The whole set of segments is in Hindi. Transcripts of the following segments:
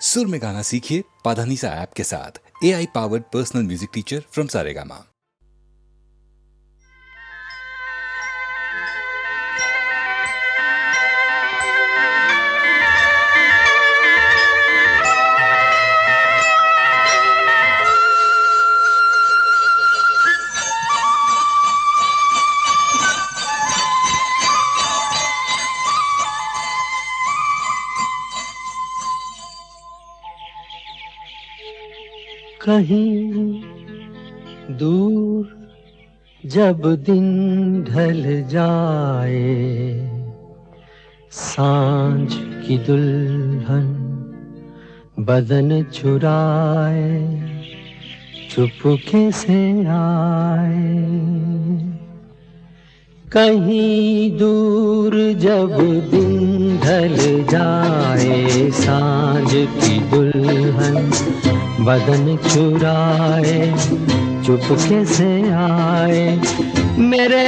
सुर में गाना सीखिए पाधानीसा ऐप के साथ। AI powered personal music teacher from Saregama. कहीं दूर जब दिन ढल जाए, सांझ की दुल्हन बदन चुराए चुपके से आए। कहीं दूर जब दिन ढल जाए, सांझ की दुल्हन बदन चुराए चुपके से आए। मेरे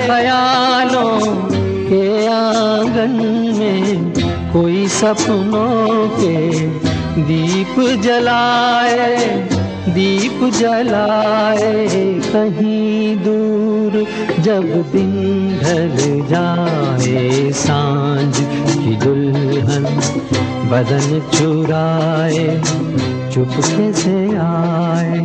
ख्यालों के आंगन में कोई सपनों के दीप जलाए, दीप जलाए। कहीं दूर जब दिन ढल जाए, सांझ की दुल्हन बदन चुराए चुपके से आए।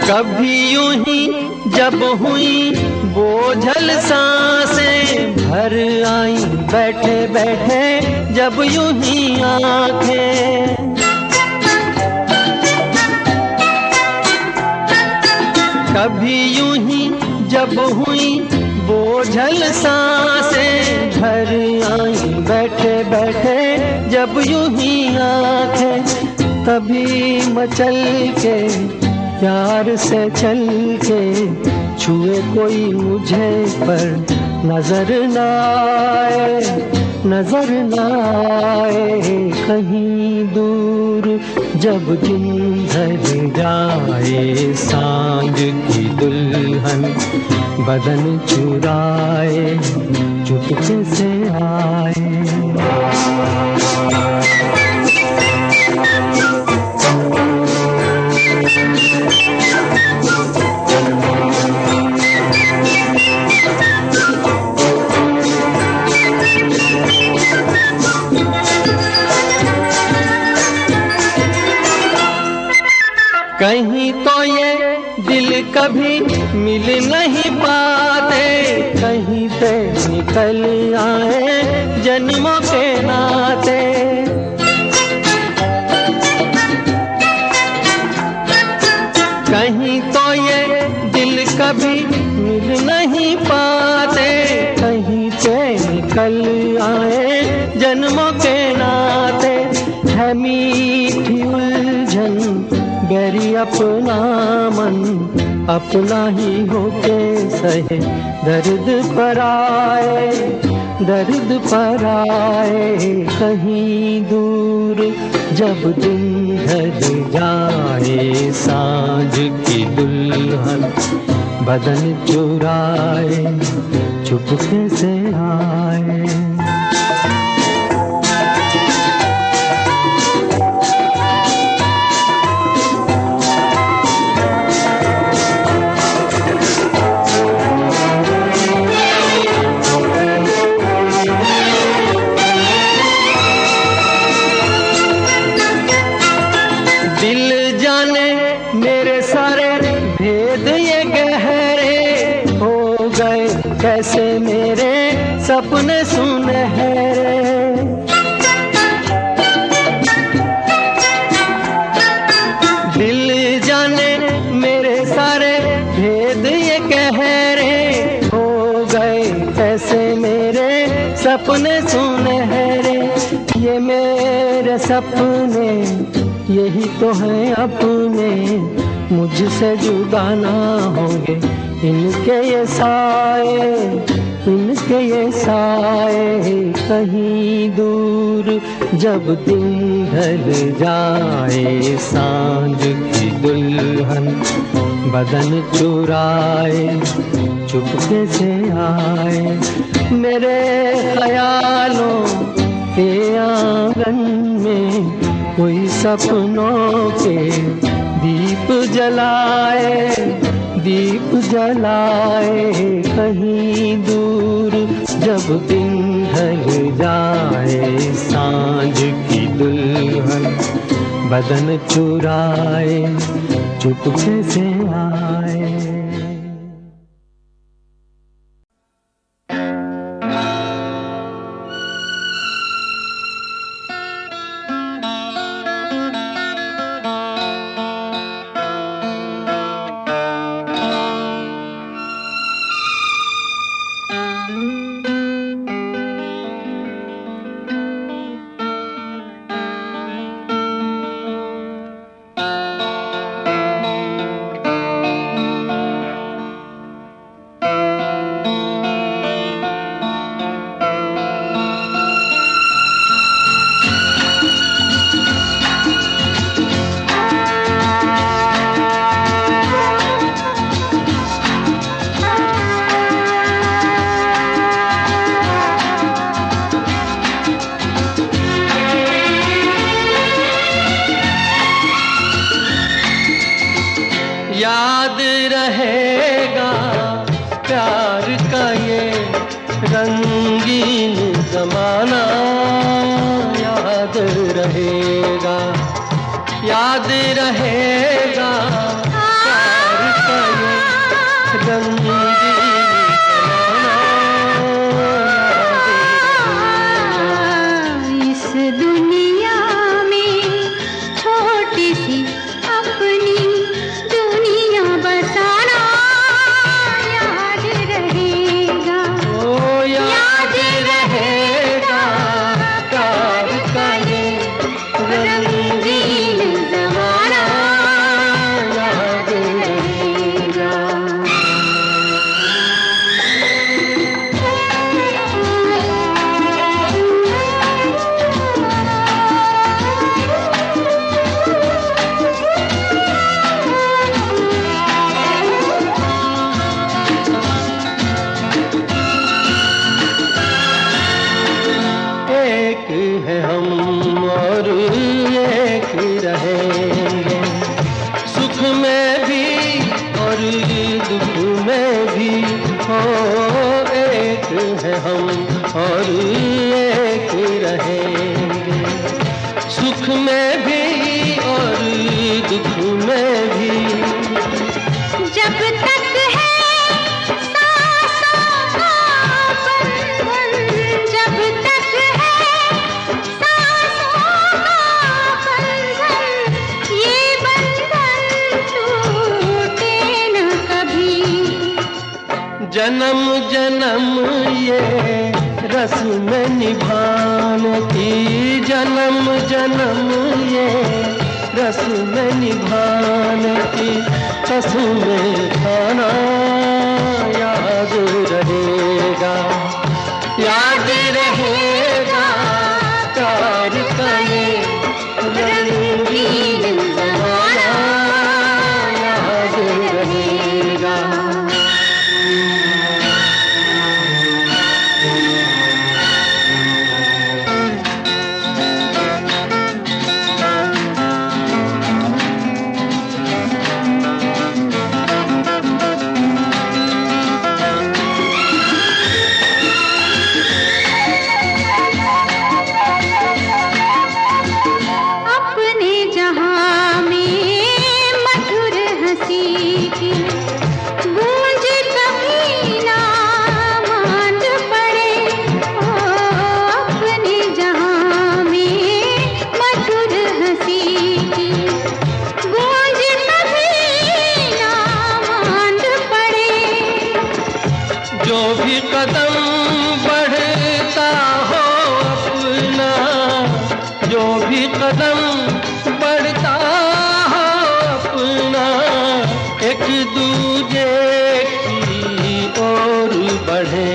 कभी यूं ही जब हुई बोझल सांसें भर आई, बैठे बैठे जब यूं ही आंखें। कभी यूं ही जब हुई बोझल सांसें भर आई, बैठे बैठे जब यूं ही आंखें। तभी मचल के प्यार से चल के छुए कोई मुझे पर नजर न आए, नजर न आए। कहीं दूर जब दिन ढल जाए, सांझ की दुल्हन बदन चुराए चुपके से आए। कहीं तो ये दिल कभी मिल नहीं पाते, कहीं से निकल आए जन्मों के नाते। कहीं तो ये दिल कभी मिल नहीं पाते, कहीं से निकल आए जन्मों के नाते। है मीठी उलझन बैरी अपना मन, अपना ही होके सहे दर्द पर आए, दर्द पर आए। कहीं दूर जब दिन ढल जाए, सांझ की दुल्हन बदन चुराए चुपके से आए। कैसे मेरे सपने सुनहरे, दिल जाने मेरे सारे भेद ये कह रहे हो गए। कैसे मेरे सपने सुनहरे, ये मेरे सपने यही तो हैं अपने, मुझसे जुदा ना होंगे इनके ये साए, इनके ये साए कहीं दूर, जब दिन ढल जाए सांझ की दुल्हन बदन चुराए चुपके से आए, मेरे ख्यालों के आंगन में कोई सपनों के दीप जलाए, दीप जलाए कहीं दूर, जब दिन ढल जाए सांझ की दुल्हन बदन चुराए चुपके से आए। याद रहेगा प्यार का ये रंगीन ज़माना, याद रहेगा, याद रहेगा प्यार का ये रंगीन ज़माना। इस दुनिया में छोटी सी अपनी दुनिया बसाना, याद रहेगा, याद रहेगा प्यार का ये रंगीन ज़माना, याद रहेगा। एक है हम और एक रहेंगे, सुख में भी और दुख में भी, हो एक है हम और एक रहेंगे, सुख में भी और दुख में भी। जब तक है सांसों का बंधन, जब तक है सांसों का बंधन, ये बंधन टूटे न कभी। जन्म जन्म ये रस्म निभाने की, जन्म जन्म ये रस्म निभाने की कसम खाना, याद रहेगा, याद रहेगा प्यार का ये रंगीन ज़माना, याद रहेगा। अपने जहां में मधुर हंसी की गूंज कभी ना मांद पड़े, ओ अपने जहां में मधुर हंसी की गूंज कभी ना मांद पड़े। जो भी कदम बढ़ता हो अपना, जो भी कदम बढ़ता हो अपना, एक दूजे की ओर बढ़े,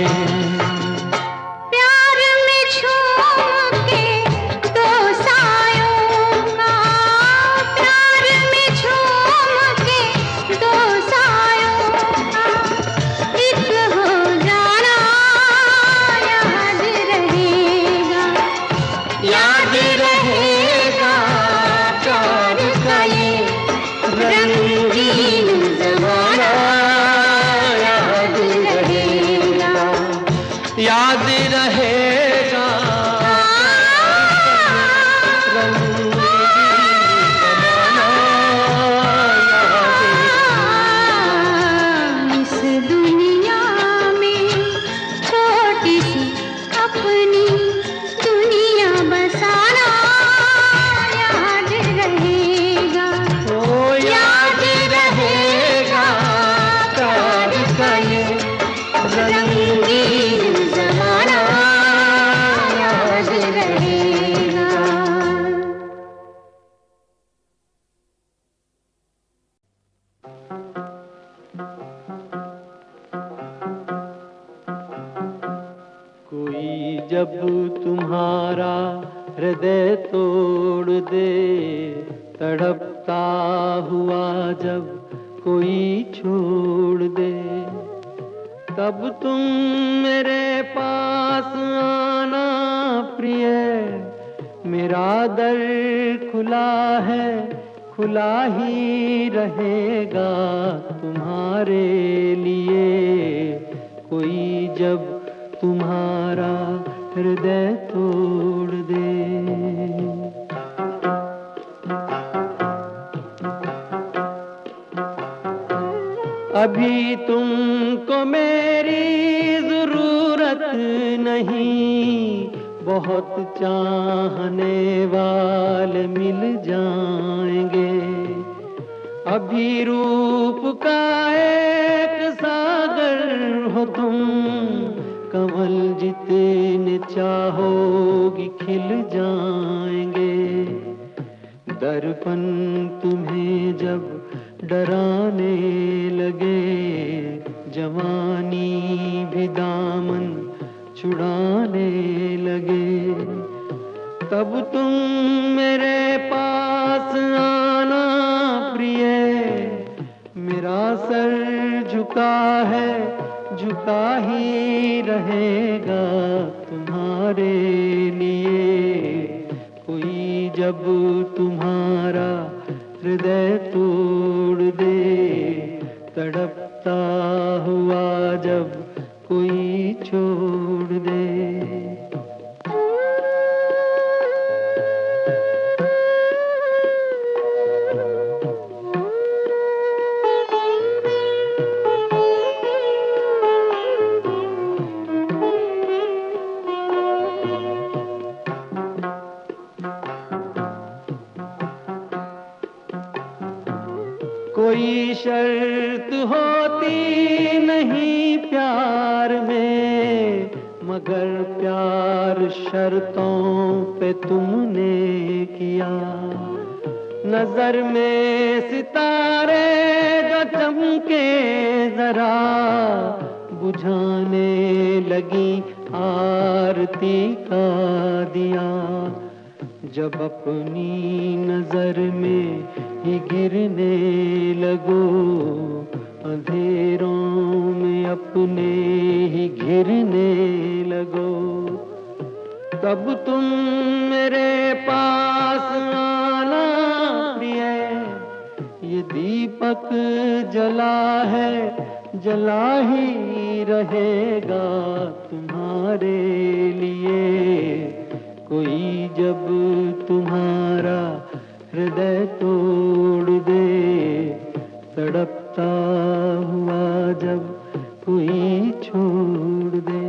याद रहेगा इस दुनिया में छोटी सी अपनी दुनिया बसाना याद रहेगा। ओ याद रहेगा प्यार का ये रंगीन ज़माना याद रहेगा। कोई जब तुम्हारा हृदय तोड़ दे, तड़पता हुआ जब कोई छोड़ दे, तब तुम मेरे पास आना प्रिय, मेरा दर खुला है, खुला ही रहेगा तुम्हारे लिए। कोई जब तुम्हारा हृदय तोड़ दे। अभी तुमको मेरी जरूरत नहीं, बहुत चाहने वाले मिल जाएंगे। अभी रूप का एक सागर हो तुम, कमल जितने चाहोगी खिल जाएंगे। दर्पण तुम्हें जब डराने लगे, जवानी भी दामन छुड़ाने लगे, तब तुम मेरे पास आना प्रिय, मेरा सर झुका है, झुका ही रहेगा तुम्हारे लिए। कोई जब तुम्हारा हृदय तोड़ दे, तड़पता हुआ जब कोई छोड़ दे। कोई शर्त होती नहीं प्यार में, मगर प्यार शर्तों पे तुमने किया। नजर में सितारे जो चमके जरा, बुझाने लगी आरती का दिया। जब अपनी नजर में ही गिरने लगो, अंधेरों में अपने ही घिरने लगो, तब तुम मेरे पास आना प्रिय। ये दीपक जला है, जला ही रहेगा तुम्हारे लिए। कोई जब तुम्हारा हृदय तोड़ दे, तड़पता हुआ जब कोई छोड़ दे।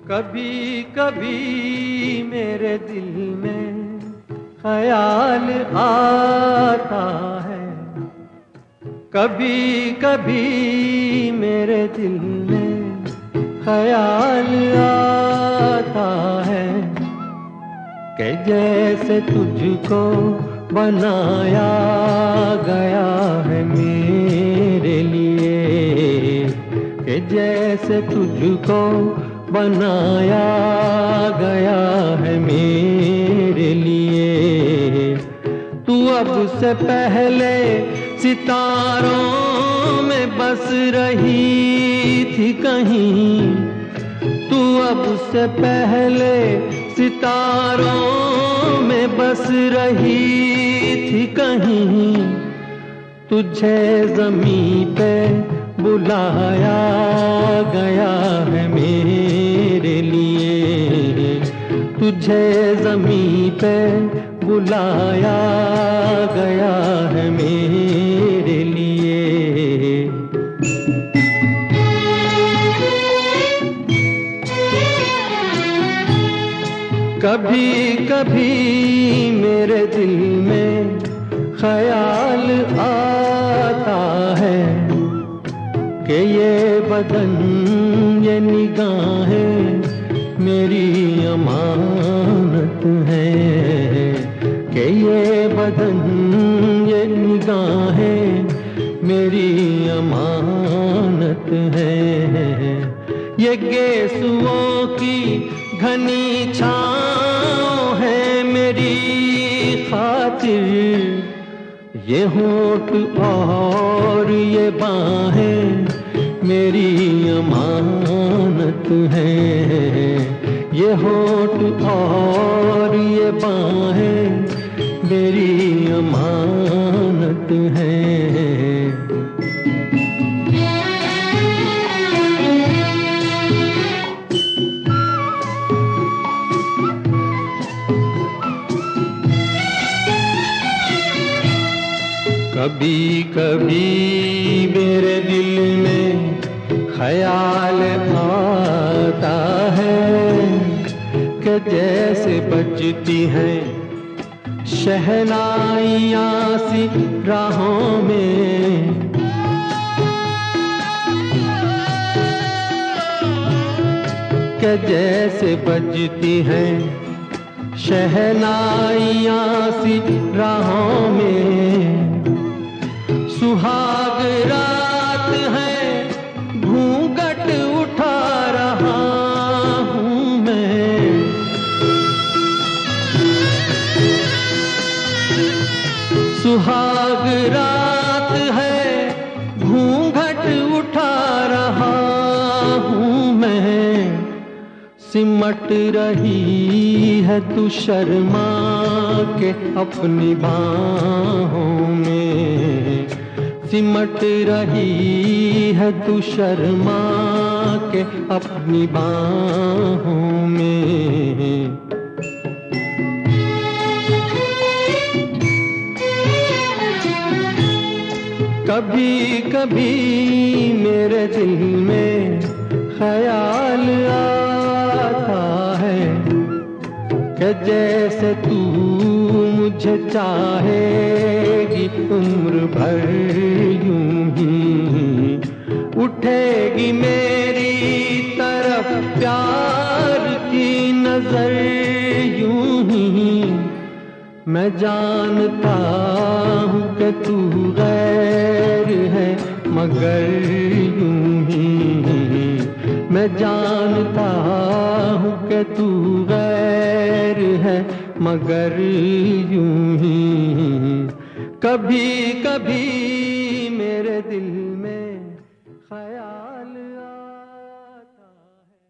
कभी कभी मेरे दिल में ख्याल आता है, कभी कभी मेरे दिल में ख्याल आता है, कि जैसे तुझको बनाया गया है मेरे लिए, कि जैसे तुझको बनाया गया है मेरे मेरे लिए। तू अब से पहले सितारों में बस रही थी कहीं, तू अब से पहले सितारों में बस रही थी कहीं। तुझे ज़मीं पे बुलाया गया है मेरे लिए, तुझे ज़मीं पे बुलाया गया है मेरे लिए। कभी कभी मेरे दिल में ख्याल आता है कि ये बदन ये निगाहें मेरी अमानत है, कि ये बदन ये निगाहें मेरी अमानत है। ये गेसुओं की घनी छाँव है मेरी खातिर, ये होठ और ये बाहें मेरी अमानत है, ये होठ और ये बाहें मेरी अमानत है। कभी कभी मेरे दिल में ख्याल आता है कि जैसे बजती हैं शहनाइयाँ सी राहों में, कि जैसे बजती हैं शहनाइयाँ सी राहों में। सुहाग रात है घूंघट उठा रहा हूँ मैं, सुहाग रात है घूंघट उठा रहा हूँ मैं। सिमट रही है तू शर्मा के अपनी बाहों में, सिमट रही है तू शर्मा के अपनी बाहों में। कभी कभी मेरे दिल में ख्याल आता है कि जैसे तू मुझे चाहेगी उम्र भर यूं ही, उठेगी मेरी तरफ प्यार की नजर यूं ही। मैं जानता हूँ कि तू गैर है मगर यूं ही, मैं जानता हूँ कि तू गैर है मगर यूं ही। कभी कभी मेरे दिल में ख्याल आता है।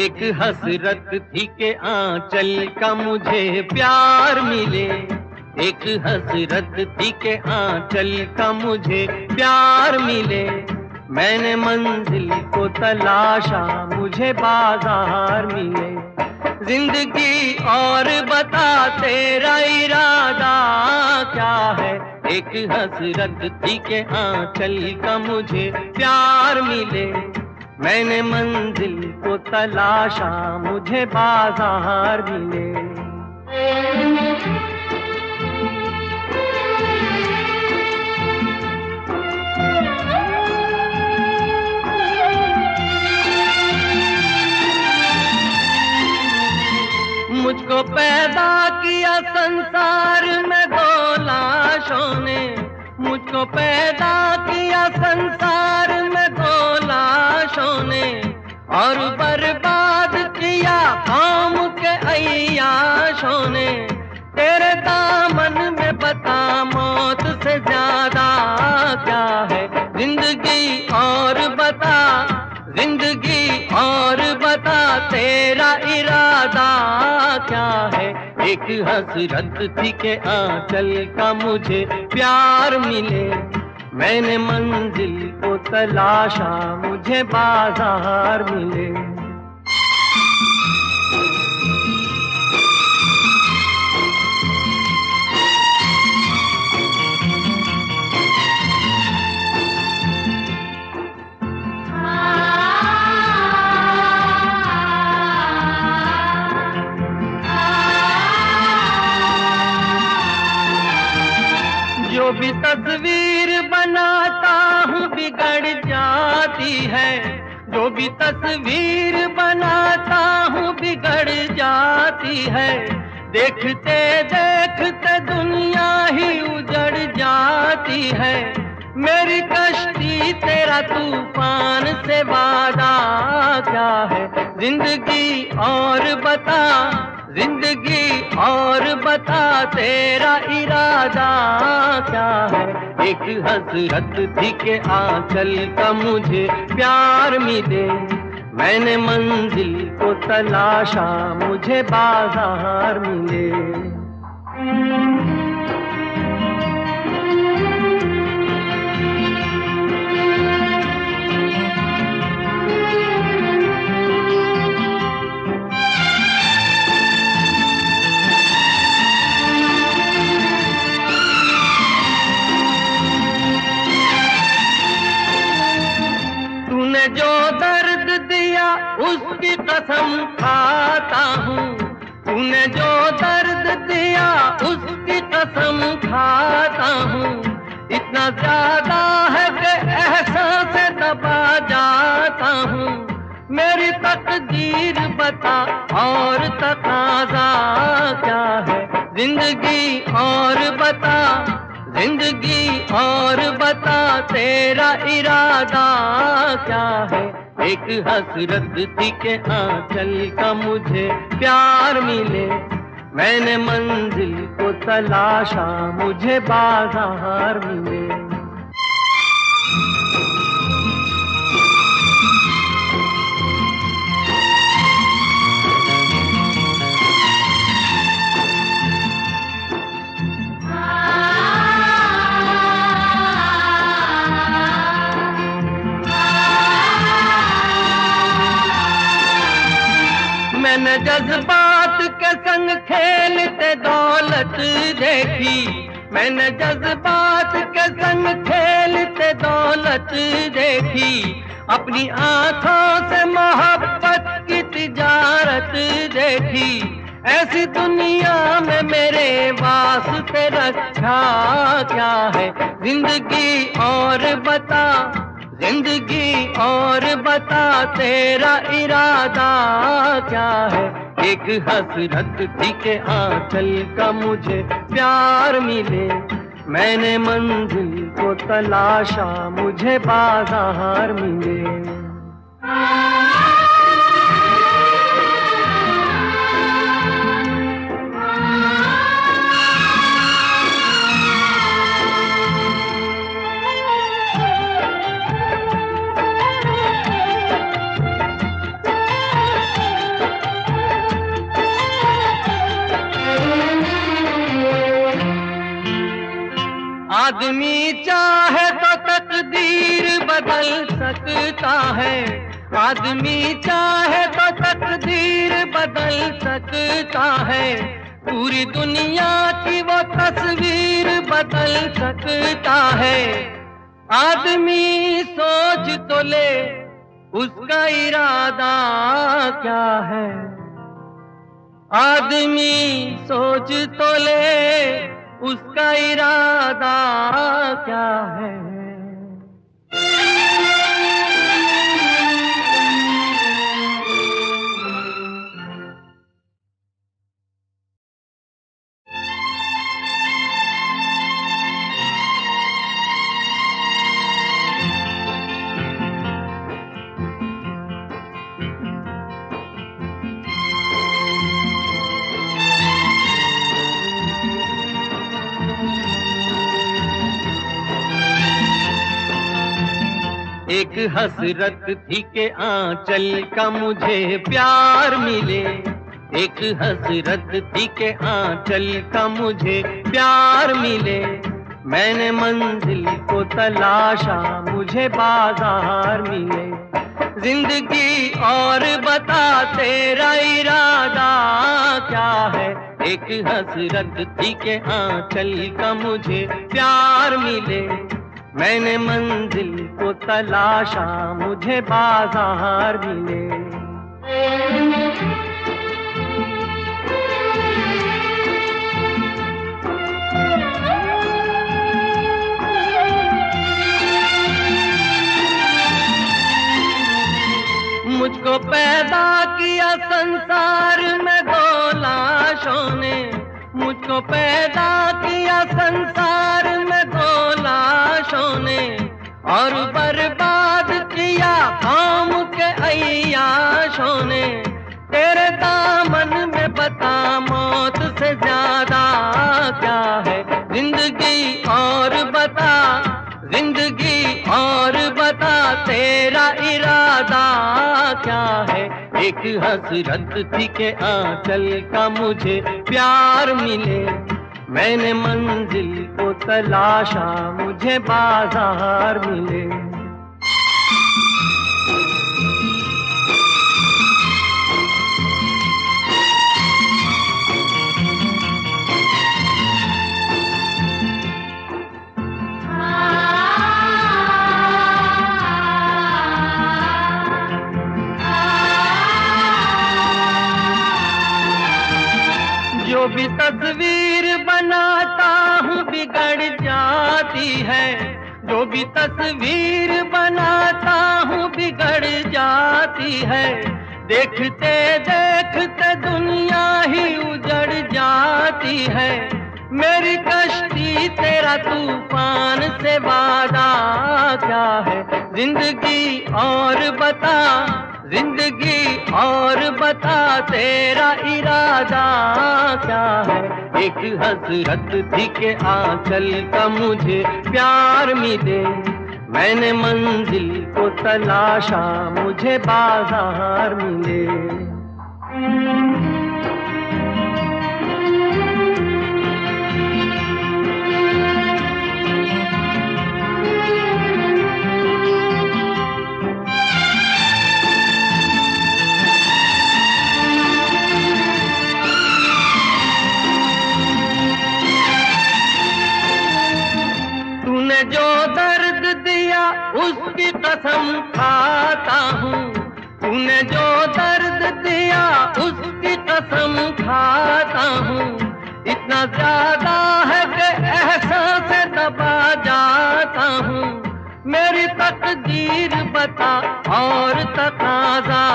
एक हसरत थी के आंचल का मुझे प्यार मिले, एक हसरत थी के आंचल का मुझे प्यार मिले। मैंने मंजिल को तलाशा मुझे बाजार मिले। जिंदगी और बता तेरा इरादा क्या है, एक हसरत थी के आंचल का मुझे प्यार मिले। मैंने मंजिल को तलाशा मुझे बाजार मिले। संसार में दो लाशों ने, मुझको पैदा किया संसार में दो लाशों ने, और बर्बाद किया कौम के अय्याशों ने। तेरे दामन में बता मौत से ज्यादा क्या है जिंदगी, और बता जिंदगी, और बता तेरा इरादा क्या है। एक हसरत थी के आंचल का मुझे प्यार मिले, मैंने मंजिल को तलाशा मुझे बाजार मिले। जो भी तस्वीर बनाता हूँ बिगड़ जाती है, जो भी तस्वीर बनाता हूँ बिगड़ जाती है। देखते देखते दुनिया ही उजड़ जाती है। मेरी कश्ती तेरा तूफान से वादा क्या है जिंदगी, और बता जिंदगी, और बता तेरा इरादा क्या है। एक हसरत थी के आंचल का मुझे प्यार मिले, मैंने मंजिल को तलाशा मुझे बाजार मिले। तूने जो दर्द दिया उसकी कसम खाता हूँ, तूने जो दर्द दिया उसकी कसम खाता हूँ। इतना ज्यादा है कि एहसास से दबा जाता हूँ। मेरी तकदीर बता और तकाजा क्या है जिंदगी, और बता जिंदगी, और बता तेरा इरादा क्या है। एक हसरत थी के आंचल का मुझे प्यार मिले, मैंने मंजिल को तलाशा मुझे बाजार मिले। मैंने जज्बात के संग खेलते दौलत देखी, मैंने जज्बात के संग खेलते दौलत देखी। अपनी आंखों से मोहब्बत की तिजारत देखी। ऐसी दुनिया में मेरे वास्ते रखा क्या है जिंदगी, और बता जिंदगी, और बता तेरा इरादा क्या है। एक हसरत थी के आंचल का मुझे प्यार मिले, मैंने मंजिल को तलाशा मुझे बाजार मिले। आदमी चाहे तो तकदीर बदल सकता है, आदमी चाहे तो तकदीर बदल सकता है। पूरी दुनिया की वो तस्वीर बदल सकता है। आदमी सोच तो ले उसका इरादा क्या है, आदमी सोच तो ले उसका इरादा क्या है। एक हसरत थी के आंचल का मुझे प्यार मिले, एक हसरत थी के आंचल का मुझे प्यार मिले। मैंने मंजिल को तलाशा, मुझे बाजार मिले। जिंदगी और बता तेरा इरादा क्या है, एक हसरत थी के आंचल का मुझे प्यार मिले। मैंने मंजिल को तलाशा, मुझे बाजार मिले। मुझको पैदा किया संसार में दो लाशों ने, मुझको पैदा किया संसार में दो लाशों ने, और बर्बाद किया कौम के अय्याशों ने। तेरे दामन में बता मौत से ज्यादा क्या है, जिंदगी और बता, जिंदगी और बता तेरा इरादा क्या है। एक हसरत थी के आंचल का मुझे प्यार मिले। मैंने मंजिल को तलाशा, मुझे बाजार मिले। जो भी तस्वीर बनाता हूँ बिगड़ जाती है, जो भी तस्वीर बनाता हूँ बिगड़ जाती है। देखते देखते दुनिया ही उजड़ जाती है। मेरी कश्ती तेरा तूफान से वादा क्या है, जिंदगी और बता, जिंदगी और बता तेरा इरादा क्या है। एक हसरत थी के आंचल का मुझे प्यार मिले। मैंने मंजिल को तलाशा, मुझे बाजार मिले। जो दर्द दिया उसकी कसम खाता हूँ, तूने जो दर्द दिया उसकी कसम खाता हूँ। इतना ज्यादा है कि एहसास से दबा जाता हूँ। मेरी तकदीर बता और तकाज़ा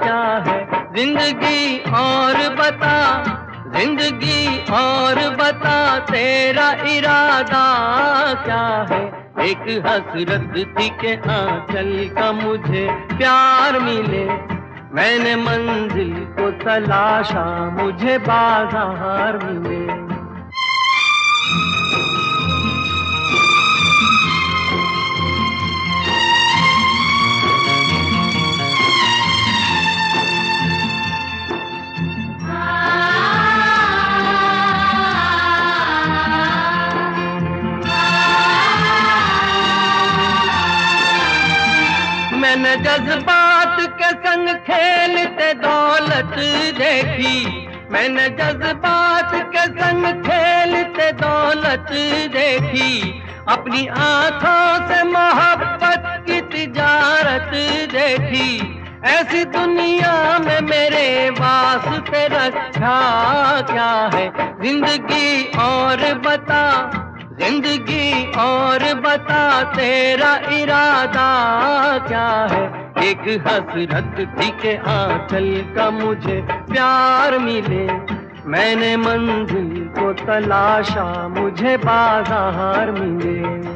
क्या है, जिंदगी और बता, जिंदगी और बता तेरा इरादा क्या है। एक हसरत थी के आंचल का मुझे प्यार मिले। मैंने मंजिल को तलाशा, मुझे बाजार मिले। मैंने जज्बात के संग खेलते दौलत देखी, मैंने जज्बात के संग खेलते दौलत देखी। अपनी आंखों से मोहब्बत की तिजारत देखी। ऐसी दुनिया में मेरे वास्ते रखा क्या है, जिंदगी और बता, जिंदगी और बता तेरा इरादा क्या है। एक हसरत थी के आंचल का मुझे प्यार मिले। मैंने मंजिल को तलाशा, मुझे बाजार मिले।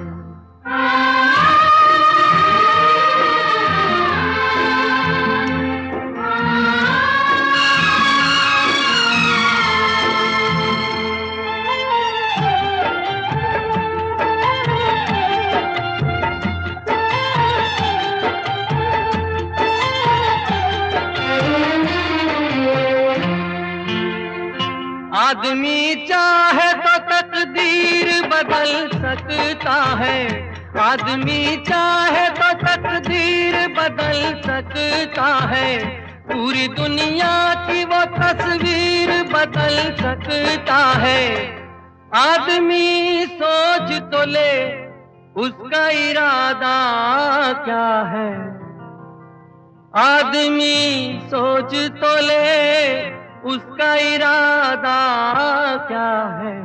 आदमी चाहे तो तकदीर बदल सकता है, आदमी चाहे तो तकदीर बदल सकता है, पूरी दुनिया की वो तस्वीर बदल सकता है। आदमी सोच तो ले उसका इरादा क्या है, आदमी सोच तो ले उसका इरादा क्या है।